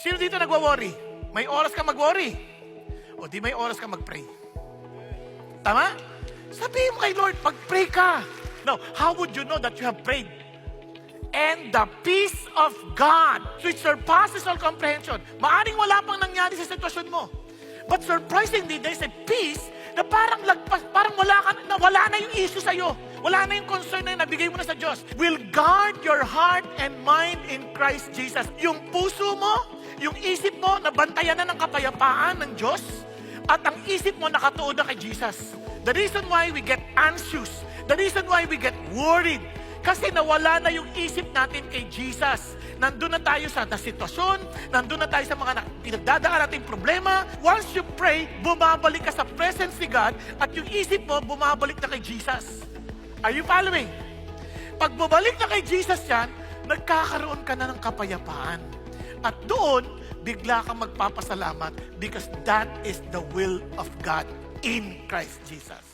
Sino dito nagwa-worry? May oras ka mag-worry? O di may oras ka mag-pray? Tama? Sabihin mo kay Lord, pag-pray ka. Now, how would you know that you have prayed? And the peace of God, which surpasses all comprehension. Maaring wala pang nangyari sa sitwasyon mo. But surprisingly, there's a peace na parang lagpas, parang wala na yung issue sa'yo. Wala na yung concern na yun, nabigay mo na sa Diyos. Will guard your heart and mind in Christ Jesus. Yung puso mo, yung isip mo, nabantayan na ng kapayapaan ng Diyos. At ang isip mo, nakatuon na kay Jesus. The reason why we get anxious, the reason why we get worried, kasi nawala na yung isip natin kay Jesus. Nandun na tayo sa sitwasyon, nandun na tayo sa mga pinagdadaan nating problema. Once you pray, bumabalik ka sa presence ni God at yung isip mo, bumabalik na kay Jesus. Are you following? Pag bumalik na kay Jesus yan, nagkakaroon ka na ng kapayapaan. At doon, bigla kang magpapasalamat because that is the will of God in Christ Jesus.